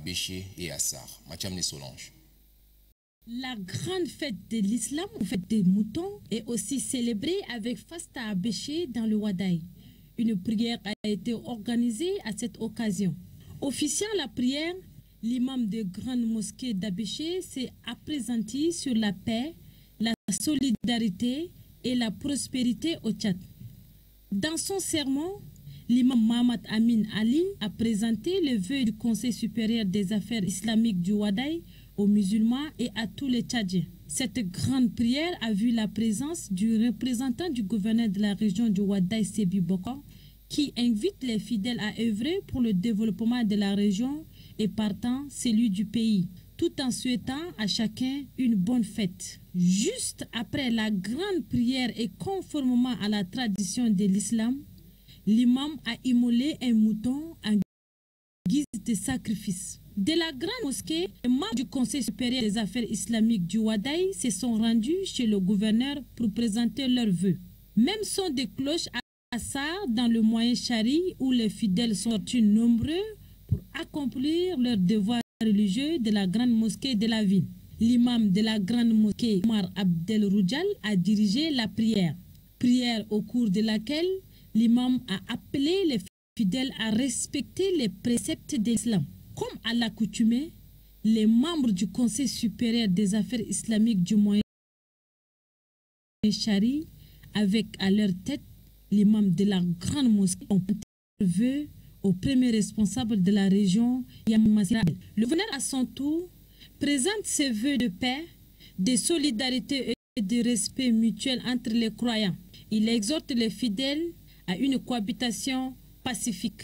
Béché et Assar. Mathiam Solange. La grande fête de l'islam, ou fête des moutons, est aussi célébrée avec Fasta à Béché dans le Wadaï. Une prière a été organisée à cette occasion. Officiant la prière, l'imam de grande mosquée d'Abéché s'est appesanti sur la paix, la solidarité et la prospérité au Tchad. Dans son sermon, l'imam Mohamed Amin Ali a présenté le vœu du Conseil supérieur des affaires islamiques du Wadaï aux musulmans et à tous les Tchadiens. Cette grande prière a vu la présence du représentant du gouverneur de la région du Wadaï, Sébi Bokor, qui invite les fidèles à œuvrer pour le développement de la région et partant celui du pays, tout en souhaitant à chacun une bonne fête. Juste après la grande prière et conformément à la tradition de l'islam, l'imam a immolé un mouton en guise de sacrifice. De la grande mosquée, les membres du Conseil supérieur des affaires islamiques du Wadaï se sont rendus chez le gouverneur pour présenter leurs vœux. Même son de cloches à Assar dans le moyen Chari où les fidèles sont nombreux pour accomplir leurs devoirs religieux de la grande mosquée de la ville. L'imam de la grande mosquée, Omar Abdel Roudjal, a dirigé la prière. Prière au cours de laquelle l'imam a appelé les fidèles à respecter les préceptes de l'islam. Comme à l'accoutumée, les membres du Conseil supérieur des affaires islamiques du Moyen Chari, avec à leur tête l'imam de la grande mosquée, ont vœu au premier responsable de la région, Yamassira. Le gouverneur, à son tour, présente ses vœux de paix, de solidarité et de respect mutuel entre les croyants. Il exhorte les fidèles à une cohabitation pacifique.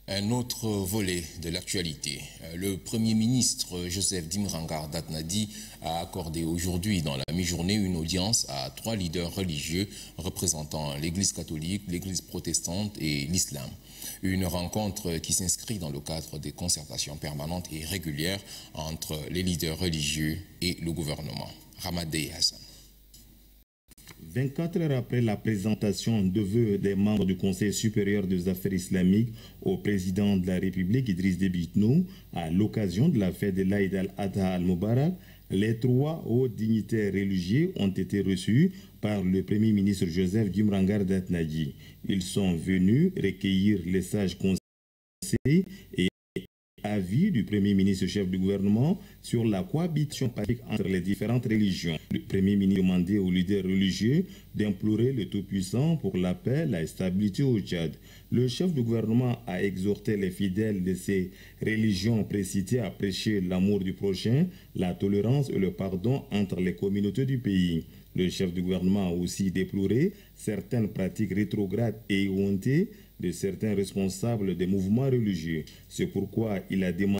Un autre volet de l'actualité. Le Premier ministre Joseph Dimrangar Datnadi a accordé aujourd'hui dans la mi-journée une audience à 3 leaders religieux représentant l'Église catholique, l'Église protestante et l'islam. Une rencontre qui s'inscrit dans le cadre des concertations permanentes et régulières entre les leaders religieux et le gouvernement. Ramadei Hassan. 24 heures après la présentation de vœux des membres du Conseil supérieur des affaires islamiques au président de la République, Idriss Déby Itno, à l'occasion de la fête de l'Aïd al-Adha al-Mubarak, les 3 hauts dignitaires religieux ont été reçus par le Premier ministre Joseph Dimrangar Datnadi. Ils sont venus recueillir les sages conseils et avis du Premier ministre chef du gouvernement sur la cohabitation pacifique entre les différentes religions. Le Premier ministre demandait aux leaders religieux d'implorer le Tout-Puissant pour la paix, la stabilité au Tchad. Le chef du gouvernement a exhorté les fidèles de ces religions précitées à prêcher l'amour du prochain, la tolérance et le pardon entre les communautés du pays. Le chef du gouvernement a aussi déploré certaines pratiques rétrogrades et éhontées de certains responsables des mouvements religieux. C'est pourquoi il a demandé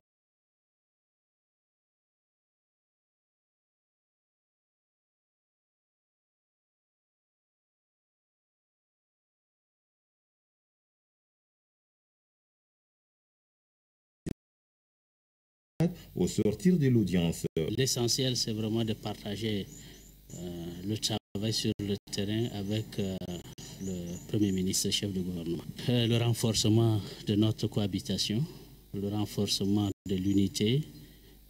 au sortir de l'audience. L'essentiel, c'est vraiment de partager le travail sur le terrain avec le Premier ministre, chef du gouvernement. Le renforcement de notre cohabitation, le renforcement de l'unité,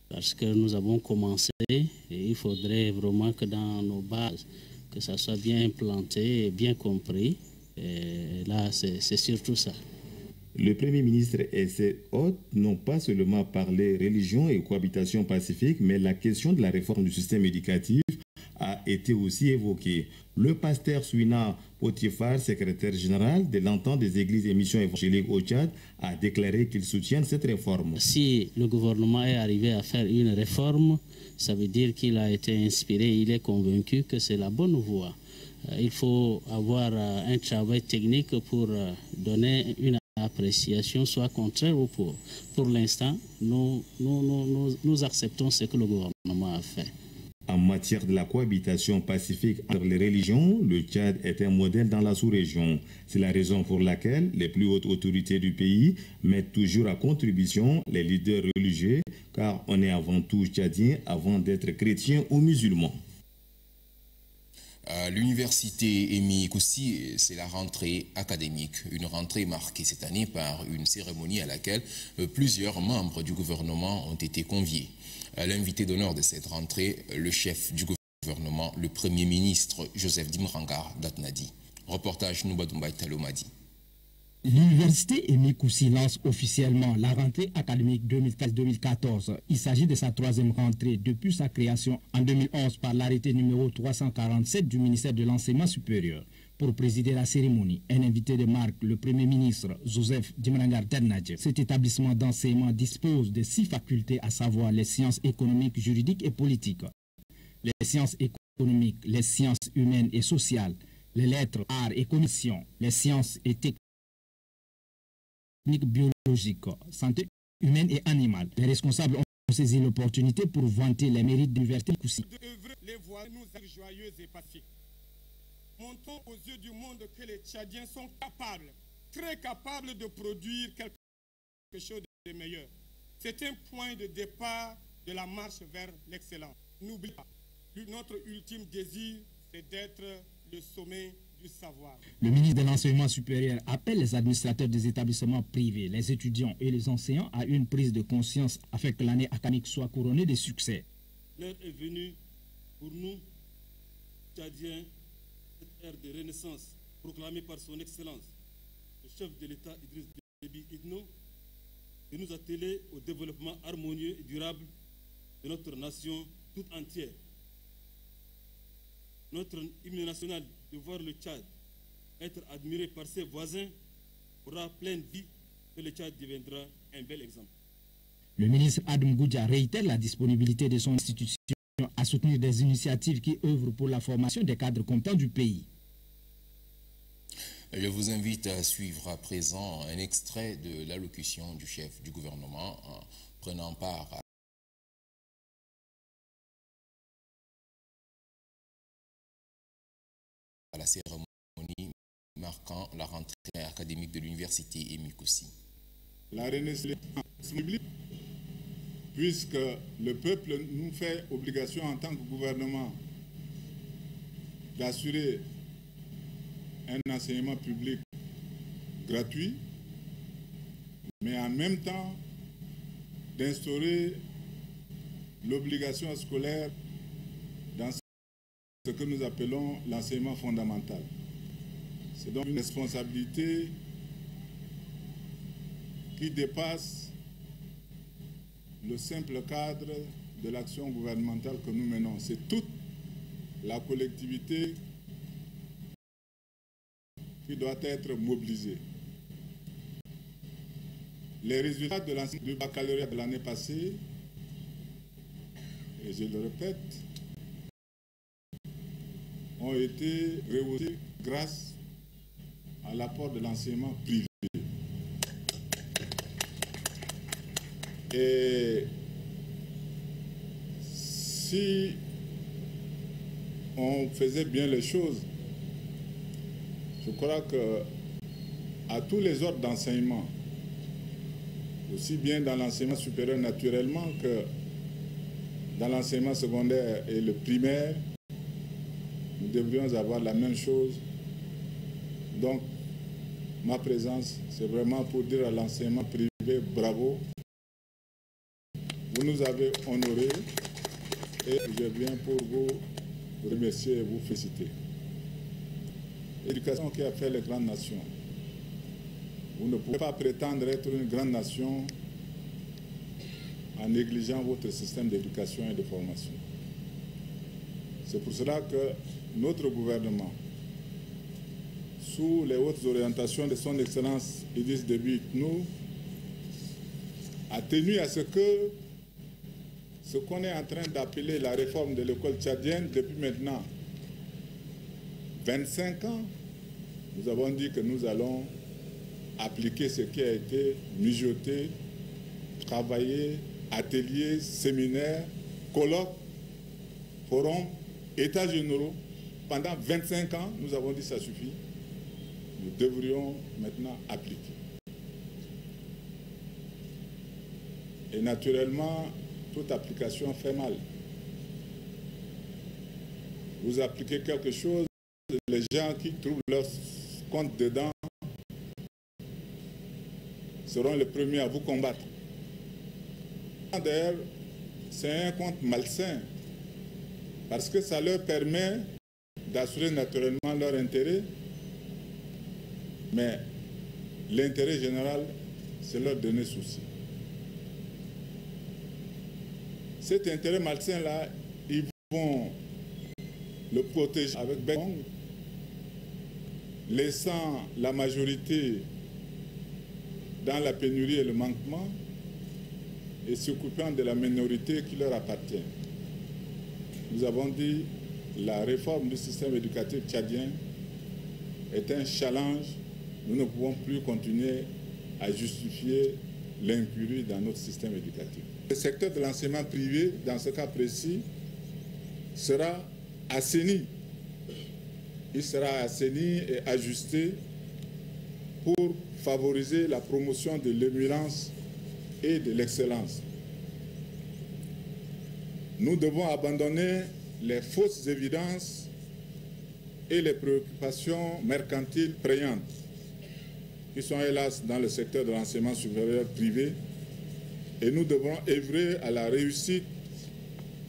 parce que nous avons commencé et il faudrait vraiment que dans nos bases, que ça soit bien implanté et bien compris. Et là, c'est surtout ça. Le Premier ministre et ses hôtes n'ont pas seulement parlé religion et cohabitation pacifique, mais la question de la réforme du système éducatif a été aussi évoquée. Le pasteur Souina Potifar, secrétaire général de l'entente des églises et missions évangéliques au Tchad, a déclaré qu'il soutient cette réforme. Si le gouvernement est arrivé à faire une réforme, ça veut dire qu'il a été inspiré, il est convaincu que c'est la bonne voie. Il faut avoir un travail technique pour donner une appréciation, soit contraire ou pour. Pour l'instant, nous acceptons ce que le gouvernement a fait. En matière de la cohabitation pacifique entre les religions, le Tchad est un modèle dans la sous-région. C'est la raison pour laquelle les plus hautes autorités du pays mettent toujours à contribution les leaders religieux, car on est avant tout tchadien avant d'être chrétien ou musulman. À l'université Emi Koussi, c'est la rentrée académique. Une rentrée marquée cette année par une cérémonie à laquelle plusieurs membres du gouvernement ont été conviés. L'invité d'honneur de cette rentrée, le chef du gouvernement, le Premier ministre Joseph Dimrangar Datnadi. Reportage Noubadoumbaï Talomadi. L'université Emi Koussi lance officiellement la rentrée académique 2013-2014. Il s'agit de sa troisième rentrée depuis sa création en 2011 par l'arrêté numéro 347 du ministère de l'Enseignement supérieur. Pour présider la cérémonie, un invité de marque, le Premier ministre Joseph Dimrangar Datnadi. Cet établissement d'enseignement dispose de 6 facultés, à savoir les sciences économiques, juridiques et politiques, les sciences économiques, les sciences humaines et sociales, les lettres, arts et commissions, les sciences et techniques biologique, santé humaine et animale. Les responsables ont saisi l'opportunité pour vanter les mérites de l'université Koussi. Les voir nous être joyeux et pacifiques. Montrons aux yeux du monde que les Tchadiens sont capables, très capables de produire quelque chose de meilleur. C'est un point de départ de la marche vers l'excellence. N'oubliez pas, notre ultime désir, c'est d'être le sommet du savoir. Le ministre de l'Enseignement supérieur appelle les administrateurs des établissements privés, les étudiants et les enseignants à une prise de conscience afin que l'année académique soit couronnée de succès. L'heure est venue pour nous, Tchadiens, cette ère de renaissance proclamée par son Excellence, le chef de l'État Idriss Déby Itno, de nous atteler au développement harmonieux et durable de notre nation toute entière. Notre hymne national de voir le Tchad être admiré par ses voisins aura pleine vie que le Tchad deviendra un bel exemple. Le ministre Adam Goudja réitère la disponibilité de son institution à soutenir des initiatives qui œuvrent pour la formation des cadres compétents du pays. Je vous invite à suivre à présent un extrait de l'allocution du chef du gouvernement en prenant part à la cérémonie marquant la rentrée académique de l'université Emi Koussi. La renaissance publique, puisque le peuple nous fait obligation en tant que gouvernement d'assurer un enseignement public gratuit, mais en même temps d'instaurer l'obligation scolaire dans ce que nous appelons l'enseignement fondamental. C'est donc une responsabilité qui dépasse le simple cadre de l'action gouvernementale que nous menons. C'est toute la collectivité qui doit être mobilisée. Les résultats de du baccalauréat de l'année passée, et je le répète, ont été rehaussés grâce à l'apport de l'enseignement privé. Et si on faisait bien les choses, je crois que à tous les ordres d'enseignement, aussi bien dans l'enseignement supérieur naturellement que dans l'enseignement secondaire et le primaire, nous devrions avoir la même chose. Donc, ma présence, c'est vraiment pour dire à l'enseignement privé, bravo. Vous nous avez honorés et je viens pour vous remercier et vous féliciter. L'éducation qui a fait les grandes nations. Vous ne pouvez pas prétendre être une grande nation en négligeant votre système d'éducation et de formation. C'est pour cela que notre gouvernement, sous les hautes orientations de son Excellence Idriss Déby Itno, a tenu à ce que ce qu'on est en train d'appeler la réforme de l'école tchadienne depuis maintenant 25 ans, nous avons dit que nous allons appliquer ce qui a été mijoté, travaillé, atelier, séminaire, colloque, forum, états généraux. Pendant 25 ans, nous avons dit que ça suffit. Nous devrions maintenant appliquer. Et naturellement, toute application fait mal. vous appliquez quelque chose, les gens qui trouvent leur compte dedans seront les premiers à vous combattre. D'ailleurs, c'est un compte malsain parce que ça leur permet d'assurer naturellement leur intérêt, mais l'intérêt général, c'est leur donner souci. Cet intérêt malsain-là, ils vont le protéger avec Beng, laissant la majorité dans la pénurie et le manquement et s'occupant de la minorité qui leur appartient. Nous avons dit la réforme du système éducatif tchadien est un challenge. Nous ne pouvons plus continuer à justifier l'incurie dans notre système éducatif. Le secteur de l'enseignement privé, dans ce cas précis, sera assaini. Il sera assaini et ajusté pour favoriser la promotion de l'émulance et de l'excellence. Nous devons abandonner les fausses évidences et les préoccupations mercantiles prégnantes qui sont hélas dans le secteur de l'enseignement supérieur privé, et nous devons œuvrer à la réussite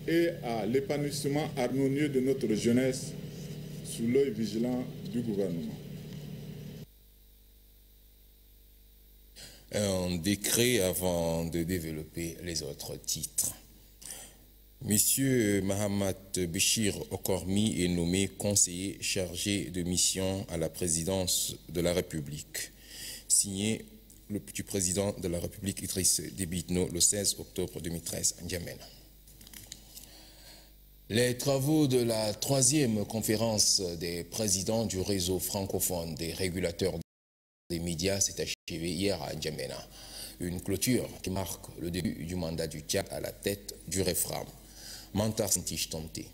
et à l'épanouissement harmonieux de notre jeunesse sous l'œil vigilant du gouvernement. Un décret avant de développer les autres titres. Monsieur Mahamat Béchir Okormi est nommé conseiller chargé de mission à la présidence de la République. Signé du président de la République Idriss Déby Itno le 16 octobre 2013 à N'Djamena. Les travaux de la 3e conférence des présidents du réseau francophone des régulateurs des médias s'est achevée hier à N'Djamena. Une clôture qui marque le début du mandat du Tchad à la tête du REFRAM. Mantar Sintich Tomté.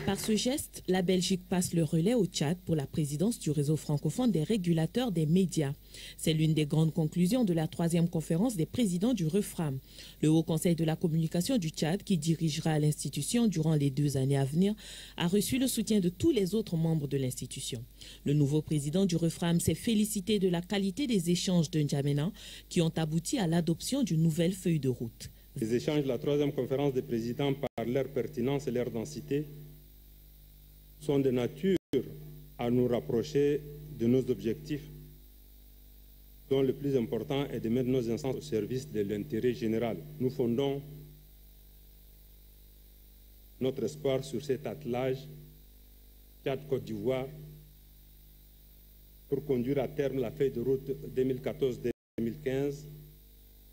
Par ce geste, la Belgique passe le relais au Tchad pour la présidence du réseau francophone des régulateurs des médias. C'est l'une des grandes conclusions de la 3e conférence des présidents du REFRAM. Le Haut Conseil de la communication du Tchad, qui dirigera l'institution durant les 2 années à venir, a reçu le soutien de tous les autres membres de l'institution. Le nouveau président du REFRAM s'est félicité de la qualité des échanges de N'Djamena qui ont abouti à l'adoption d'une nouvelle feuille de route. Les échanges de la 3e conférence des présidents, par leur pertinence et leur densité, sont de nature à nous rapprocher de nos objectifs, dont le plus important est de mettre nos instances au service de l'intérêt général. Nous fondons notre espoir sur cet attelage Tchad-Côte d'Ivoire pour conduire à terme la feuille de route 2014-2015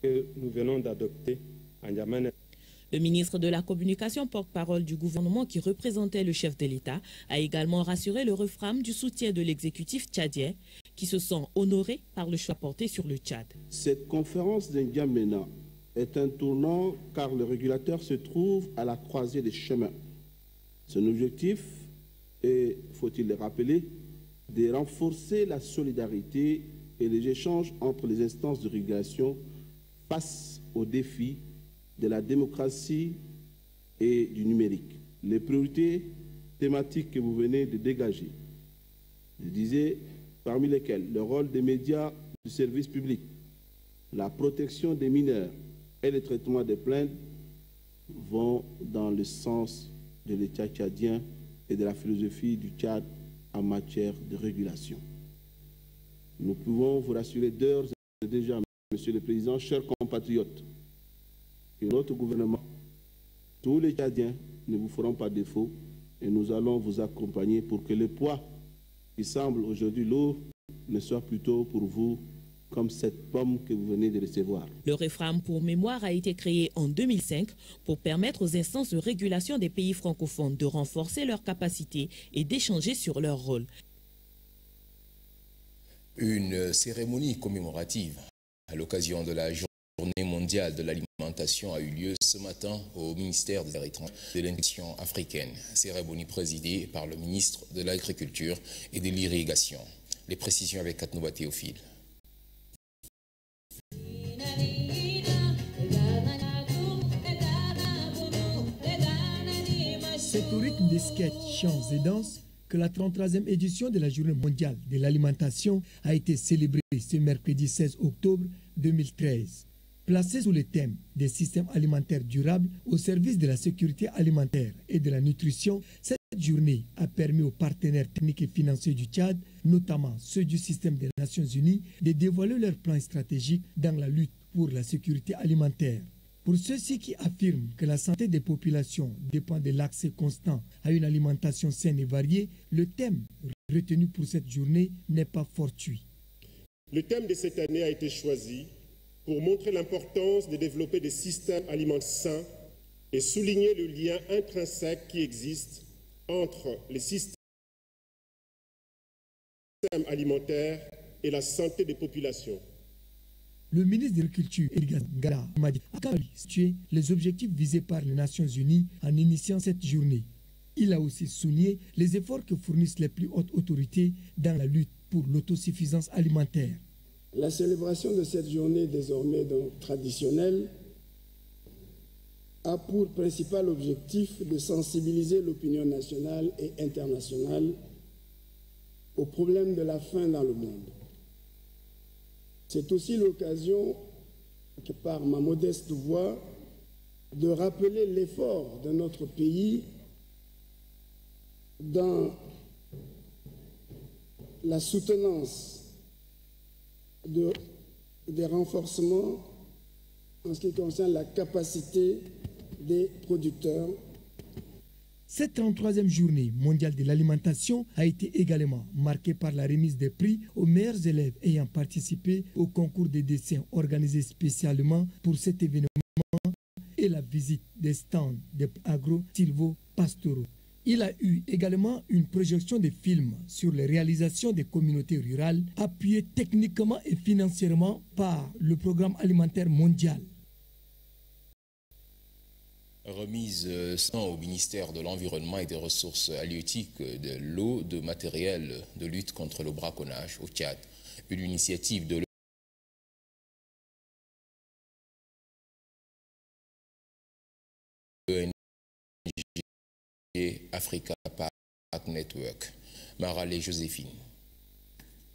que nous venons d'adopter à N'Djamena. Le ministre de la Communication, porte-parole du gouvernement qui représentait le chef de l'État, a également rassuré le REFRAM du soutien de l'exécutif tchadien qui se sent honoré par le choix porté sur le Tchad. Cette conférence de N'Djamena est un tournant car le régulateur se trouve à la croisée des chemins. Son objectif est, faut-il le rappeler, de renforcer la solidarité et les échanges entre les instances de régulation face aux défis de la démocratie et du numérique. Les priorités thématiques que vous venez de dégager, je disais, parmi lesquelles le rôle des médias du service public, la protection des mineurs et le traitement des plaintes vont dans le sens de l'État tchadien et de la philosophie du Tchad en matière de régulation. Nous pouvons vous rassurer d'ores et déjà, Monsieur le Président, chers compatriotes, que notre gouvernement, tous les Tchadiens ne vous feront pas défaut et nous allons vous accompagner pour que le poids qui semble aujourd'hui lourd ne soit plutôt pour vous comme cette pomme que vous venez de recevoir. Le REFRAM pour mémoire a été créé en 2005 pour permettre aux instances de régulation des pays francophones de renforcer leurs capacités et d'échanger sur leur rôle. Une cérémonie commémorative à l'occasion de la Journée mondiale de l'alimentation a eu lieu ce matin au ministère des Affaires étrangères de l'Union africaine. Cérémonie présidée par le ministre de l'Agriculture et de l'Irrigation. Les précisions avec Katnouba Théophile. C'est au rythme des sketchs, chants et danses que la 33e édition de la Journée mondiale de l'alimentation a été célébrée ce mercredi 16 octobre 2013. Placée sous le thème des systèmes alimentaires durables au service de la sécurité alimentaire et de la nutrition, cette journée a permis aux partenaires techniques et financiers du Tchad, notamment ceux du système des Nations Unies, de dévoiler leurs plans stratégiques dans la lutte pour la sécurité alimentaire. Pour ceux-ci qui affirment que la santé des populations dépend de l'accès constant à une alimentation saine et variée, le thème retenu pour cette journée n'est pas fortuit. Le thème de cette année a été choisi pour montrer l'importance de développer des systèmes alimentaires sains et souligner le lien intrinsèque qui existe entre les systèmes alimentaires et la santé des populations. Le ministre de l'Agriculture, Eligas Ngala, m'a dit à situer les objectifs visés par les Nations Unies en initiant cette journée. Il a aussi souligné les efforts que fournissent les plus hautes autorités dans la lutte pour l'autosuffisance alimentaire. La célébration de cette journée désormais donc traditionnelle a pour principal objectif de sensibiliser l'opinion nationale et internationale aux problèmes de la faim dans le monde. C'est aussi l'occasion, par ma modeste voix, de rappeler l'effort de notre pays dans la soutenance des renforcements en ce qui concerne la capacité des producteurs. Cette 33e journée mondiale de l'alimentation a été également marquée par la remise des prix aux meilleurs élèves ayant participé au concours de dessin organisé spécialement pour cet événement et la visite des stands des agro-silvo-pastoraux. Il a eu également une projection de films sur les réalisations des communautés rurales appuyées techniquement et financièrement par le Programme alimentaire mondial. Remise au ministère de l'Environnement et des Ressources halieutiques, de l'eau, de matériel de lutte contre le braconnage au Tchad. Une initiative de l'ONG Africa Park Network. Marale Joséphine.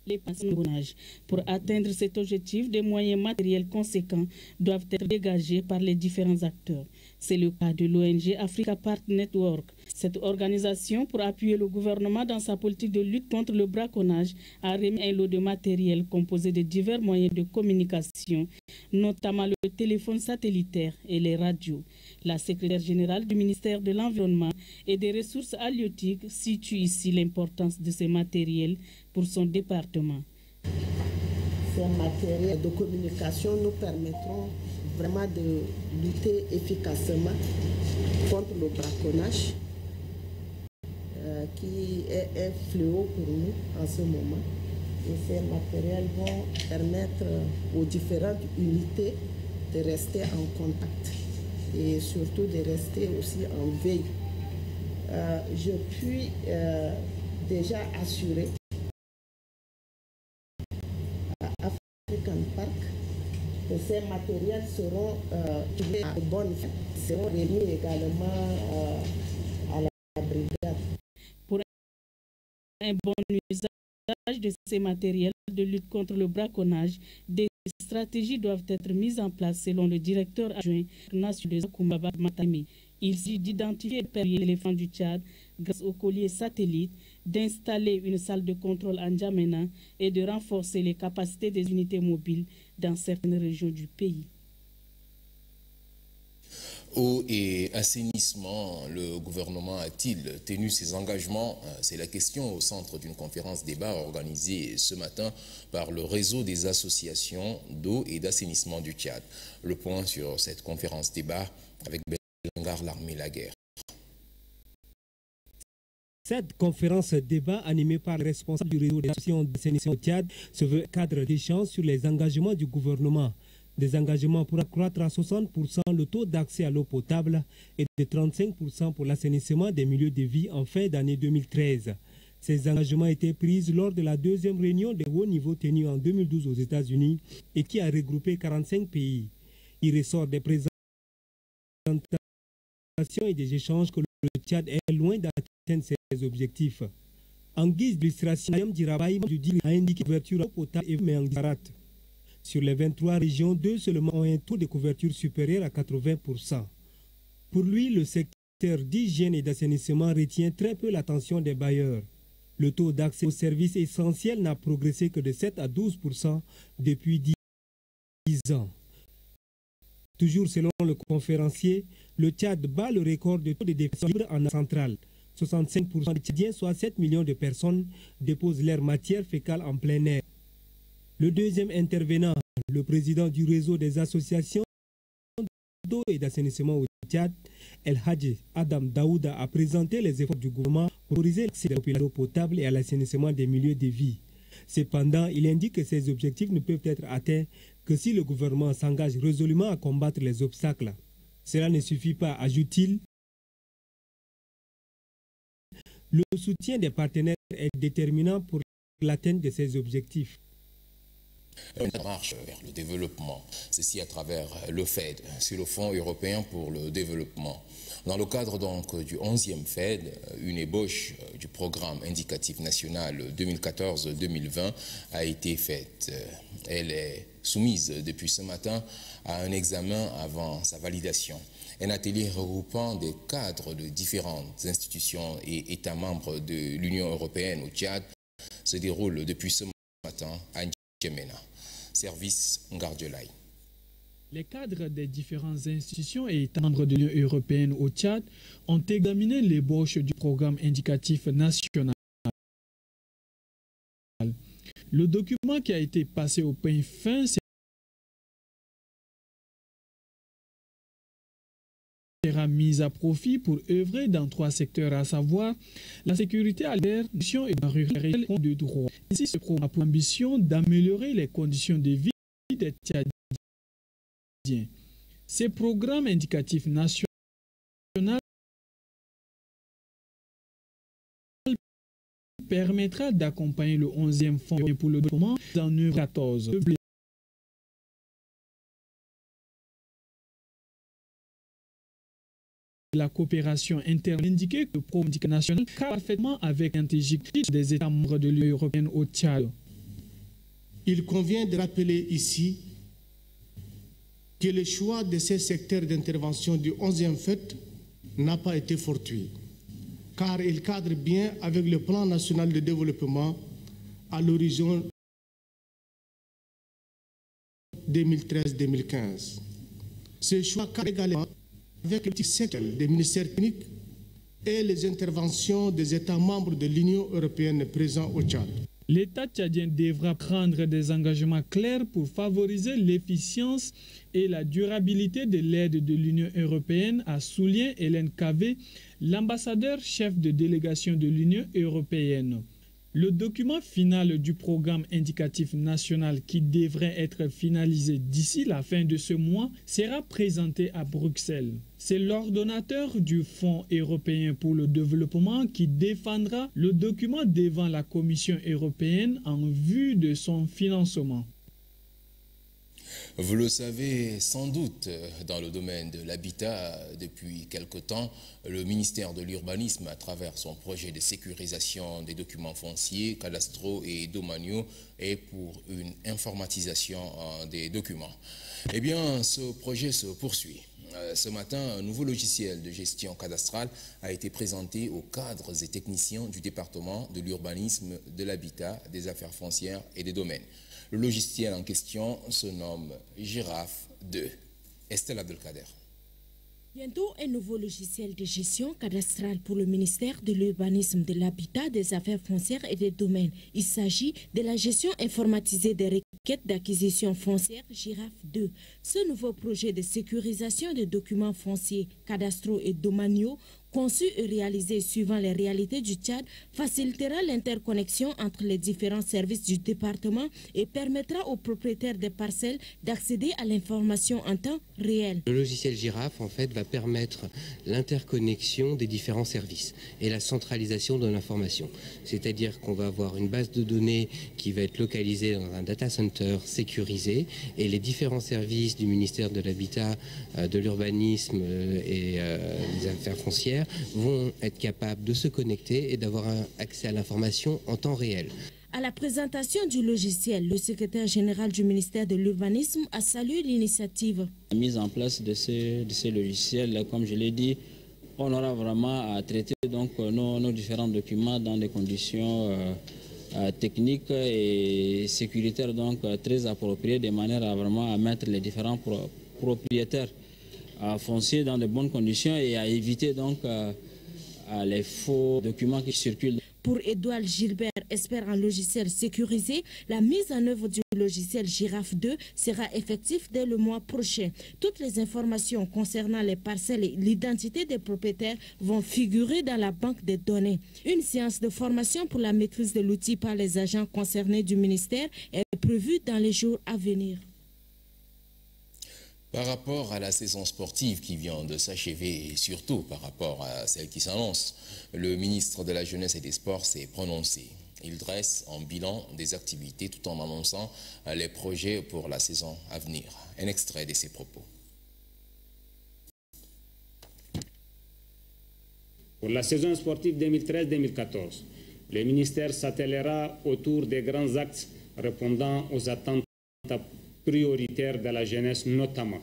Les braconnage. Pour atteindre cet objectif, des moyens matériels conséquents doivent être dégagés par les différents acteurs. C'est le cas de l'ONG Africa Park Network. Cette organisation, pour appuyer le gouvernement dans sa politique de lutte contre le braconnage, a remis un lot de matériel composé de divers moyens de communication, notamment le téléphone satellitaire et les radios. La secrétaire générale du ministère de l'Environnement et des Ressources halieutiques situe ici l'importance de ces matériels pour son département. Ces matériels de communication nous permettront vraiment de lutter efficacement contre le braconnage qui est un fléau pour nous en ce moment. Et ces matériels vont permettre aux différentes unités de rester en contact et surtout de rester aussi en veille. Je puis déjà assurer à African Park que ces matériels seront à bonne fin, seront remis également à la brigade. Pour un bon usage de ces matériels de lutte contre le braconnage, des stratégies doivent être mises en place selon le directeur adjoint national de Kumbaba Matami. Il s'agit d'identifier et de repérer l'éléphant du Tchad grâce au collier satellite, d'installer une salle de contrôle en N'Djamena et de renforcer les capacités des unités mobiles dans certaines régions du pays. Eau et assainissement, le gouvernement a-t-il tenu ses engagements? C'est la question au centre d'une conférence débat organisée ce matin par le réseau des associations d'eau et d'assainissement du Tchad. Le point sur cette conférence débat avec Belengar Larmé Laguerre. Cette conférence débat animée par le responsable du réseau des associations d'assainissement du Tchad se veut cadre d'échange sur les engagements du gouvernement. Des engagements pour accroître à 60% le taux d'accès à l'eau potable et de 35% pour l'assainissement des milieux de vie en fin d'année 2013. Ces engagements étaient pris lors de la deuxième réunion de haut niveau tenue en 2012 aux États-Unis et qui a regroupé 45 pays. Il ressort des présentations et des échanges que le Tchad est loin d'atteindre ses objectifs. En guise d'illustration, Mayam Dirabaï a indiqué l'ouverture potable et Méangdarat. Sur les 23 régions, 2 seulement ont un taux de couverture supérieur à 80%. Pour lui, le secteur d'hygiène et d'assainissement retient très peu l'attention des bailleurs. Le taux d'accès aux services essentiels n'a progressé que de 7 à 12% depuis 10 ans. Toujours selon le conférencier, le Tchad bat le record de taux de défense libre en centrale. 65% des Tchadiens, soit 7 millions de personnes, déposent leur matière fécale en plein air. Le deuxième intervenant, le président du réseau des associations d'eau et d'assainissement au Tchad, El Hadji Adam Daouda, a présenté les efforts du gouvernement pour autoriser l'accès de l'eau potable et à l'assainissement des milieux de vie. Cependant, il indique que ces objectifs ne peuvent être atteints que si le gouvernement s'engage résolument à combattre les obstacles. Cela ne suffit pas, ajoute-t-il. Le soutien des partenaires est déterminant pour l'atteinte de ces objectifs. Une marche vers le développement, ceci à travers le FED, sur le Fonds européen pour le développement. Dans le cadre donc du 11e FED, une ébauche du programme indicatif national 2014-2020 a été faite. Elle est soumise depuis ce matin à un examen avant sa validation. Un atelier regroupant des cadres de différentes institutions et États membres de l'Union européenne au Tchad se déroule depuis ce matin à N'Djamena. Service Ngardiolaï. Les cadres des différentes institutions et États membres de l'Union européenne au Tchad ont examiné l'ébauche du programme indicatif national. Le document qui a été passé au peigne fin sera mis à profit pour œuvrer dans 3 secteurs, à savoir la sécurité alimentaire, l'éducation et la ruralité de droit. Ici, ce programme a pour ambition d'améliorer les conditions de vie des Tchadiens. Ce programme indicatif national permettra d'accompagner le 11e Fonds pour le développement en œuvre 14. La coopération interne indiquait que le programme national cadre parfaitement avec l'intégrité des États membres de l'Union européenne au Tchad. Il convient de rappeler ici que le choix de ces secteurs d'intervention du 11e FED n'a pas été fortuit, car il cadre bien avec le plan national de développement à l'horizon 2013-2015. Ce choix cadre également avec le petit secteur des ministères techniques et les interventions des États membres de l'Union européenne présents au Tchad. L'État tchadien devra prendre des engagements clairs pour favoriser l'efficience et la durabilité de l'aide de l'Union européenne, a souligné Hélène Kavé, l'ambassadeur chef de délégation de l'Union européenne. Le document final du programme indicatif national, qui devrait être finalisé d'ici la fin de ce mois, sera présenté à Bruxelles. C'est l'ordonnateur du Fonds européen pour le développement qui défendra le document devant la Commission européenne en vue de son financement. Vous le savez sans doute, dans le domaine de l'habitat, depuis quelque temps, le ministère de l'Urbanisme, à travers son projet de sécurisation des documents fonciers, cadastraux et domaniaux, est pour une informatisation des documents. Eh bien, ce projet se poursuit. Ce matin, un nouveau logiciel de gestion cadastrale a été présenté aux cadres et techniciens du département de l'urbanisme, de l'habitat, des affaires foncières et des domaines. Le logiciel en question se nomme Giraffe 2. Estelle Abdelkader. Bientôt, un nouveau logiciel de gestion cadastrale pour le ministère de l'Urbanisme, de l'Habitat, des Affaires foncières et des Domaines. Il s'agit de la gestion informatisée des requêtes d'acquisition foncière Giraffe 2. Ce nouveau projet de sécurisation des documents fonciers, cadastraux et domaniaux, conçu et réalisé suivant les réalités du Tchad, facilitera l'interconnexion entre les différents services du département et permettra aux propriétaires des parcelles d'accéder à l'information en temps réel. Le logiciel Giraffe, en fait, va permettre l'interconnexion des différents services et la centralisation de l'information. C'est-à-dire qu'on va avoir une base de données qui va être localisée dans un data center sécurisé et les différents services du ministère de l'Habitat, de l'Urbanisme et des Affaires foncières prioritaires vont être capables de se connecter et d'avoir un accès à l'information en temps réel. À la présentation du logiciel, le secrétaire général du ministère de l'Urbanisme a salué l'initiative. La mise en place de ces logiciels, comme je l'ai dit, on aura vraiment à traiter donc nos différents documents dans des conditions techniques et sécuritaires donc très appropriées, de manière à vraiment mettre les différents propriétaires fonciers dans de bonnes conditions et à éviter donc les faux documents qui circulent. Pour Edouard Gilbert, expert en logiciel sécurisé, la mise en œuvre du logiciel Giraffe 2 sera effective dès le mois prochain. Toutes les informations concernant les parcelles et l'identité des propriétaires vont figurer dans la banque des données. Une séance de formation pour la maîtrise de l'outil par les agents concernés du ministère est prévue dans les jours à venir. Par rapport à la saison sportive qui vient de s'achever et surtout par rapport à celle qui s'annonce, le ministre de la Jeunesse et des Sports s'est prononcé. Il dresse un bilan des activités tout en annonçant les projets pour la saison à venir. Un extrait de ses propos. Pour la saison sportive 2013-2014, le ministère s'attellera autour des grands axes répondant aux attentes prioritaires de la jeunesse notamment.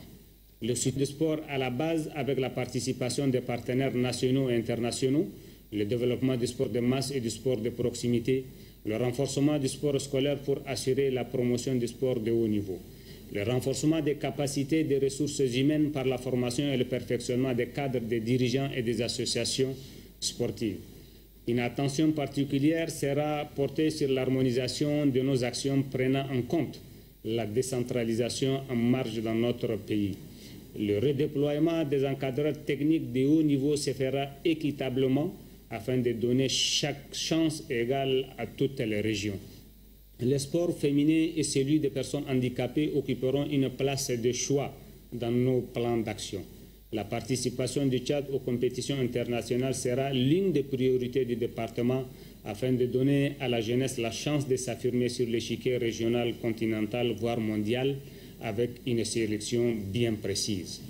Le soutien du sport à la base avec la participation des partenaires nationaux et internationaux, le développement du sport de masse et du sport de proximité, le renforcement du sport scolaire pour assurer la promotion du sport de haut niveau, le renforcement des capacités des ressources humaines par la formation et le perfectionnement des cadres, des dirigeants et des associations sportives. Une attention particulière sera portée sur l'harmonisation de nos actions prenant en compte la décentralisation en marche dans notre pays. Le redéploiement des encadreurs techniques de haut niveau se fera équitablement afin de donner chaque chance égale à toutes les régions. Le sport féminin et celui des personnes handicapées occuperont une place de choix dans nos plans d'action. La participation du Tchad aux compétitions internationales sera l'une des priorités du département afin de donner à la jeunesse la chance de s'affirmer sur l'échiquier régional, continental, voire mondial, avec une sélection bien précise.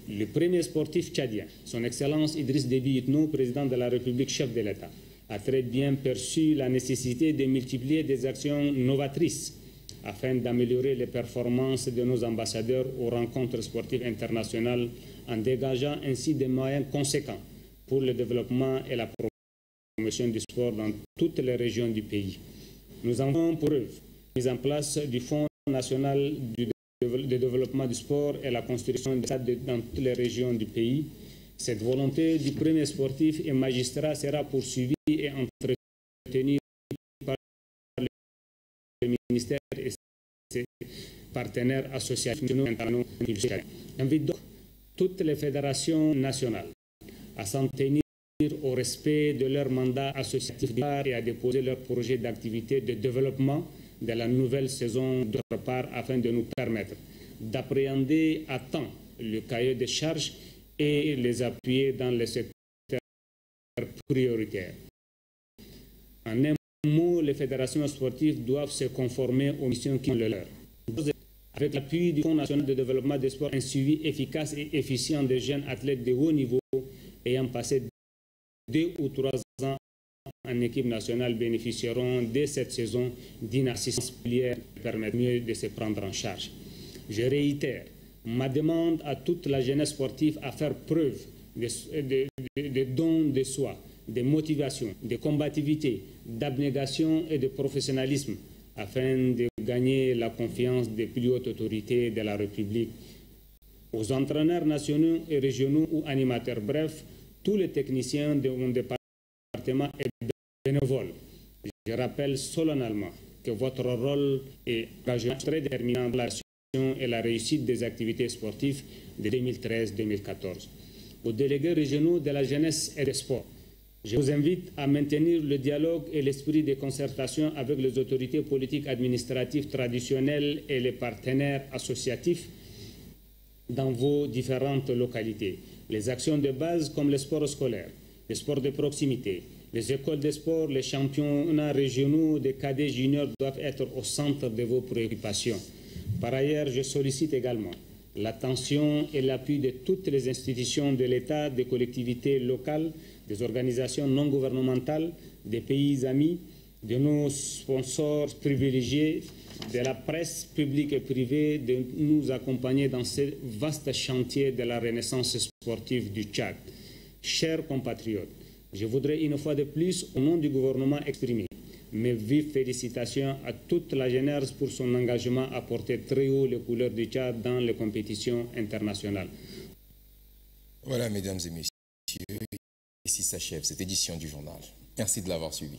Le premier sportif tchadien, son Excellence Idriss Déby Itno, président de la République, chef de l'État, a très bien perçu la nécessité de multiplier des actions novatrices afin d'améliorer les performances de nos ambassadeurs aux rencontres sportives internationales en dégageant ainsi des moyens conséquents pour le développement et la promotion du sport dans toutes les régions du pays. Nous avons pour preuve la mise en place du Fonds national de développement du sport et la construction de stades dans toutes les régions du pays. Cette volonté du premier sportif et magistrat sera poursuivie et entretenue par le ministère et ses partenaires associatifs internationaux. J'invite donc toutes les fédérations nationales à s'en tenir au respect de leur mandat associatif et à déposer leurs projets d'activité de développement de la nouvelle saison d'autre part afin de nous permettre d'appréhender à temps le cahier de charges et les appuyer dans les secteurs prioritaires. En un mot, les fédérations sportives doivent se conformer aux missions qui sont les leurs. Avec l'appui du Fonds national de développement des sports, un suivi efficace et efficient des jeunes athlètes de haut niveau ayant passé 2 ou 3 ans en équipe nationale bénéficieront dès cette saison d'une assistance particulière qui permet mieux de se prendre en charge. Je réitère ma demande à toute la jeunesse sportive à faire preuve de don de soi, de motivation, de combativité, d'abnégation et de professionnalisme afin de gagner la confiance des plus hautes autorités de la République. Aux entraîneurs nationaux et régionaux ou animateurs, bref, tous les techniciens de mon département et bénévoles. Je rappelle solennellement que votre rôle est très déterminant dans la et la réussite des activités sportives de 2013-2014. Aux délégués régionaux de la jeunesse et des sports, je vous invite à maintenir le dialogue et l'esprit de concertation avec les autorités politiques administratives traditionnelles et les partenaires associatifs dans vos différentes localités. Les actions de base comme les sports scolaires, les sports de proximité, les écoles de sport, les championnats régionaux des cadets juniors doivent être au centre de vos préoccupations. Par ailleurs, je sollicite également l'attention et l'appui de toutes les institutions de l'État, des collectivités locales, des organisations non gouvernementales, des pays amis, de nos sponsors privilégiés, de la presse publique et privée, de nous accompagner dans ce vaste chantier de la renaissance sportive du Tchad. Chers compatriotes, je voudrais une fois de plus, au nom du gouvernement, exprimer mes vives félicitations à toute la jeunesse pour son engagement à porter très haut les couleurs du Tchad dans les compétitions internationales. Voilà, mesdames et messieurs, ici s'achève cette édition du journal. Merci de l'avoir suivi.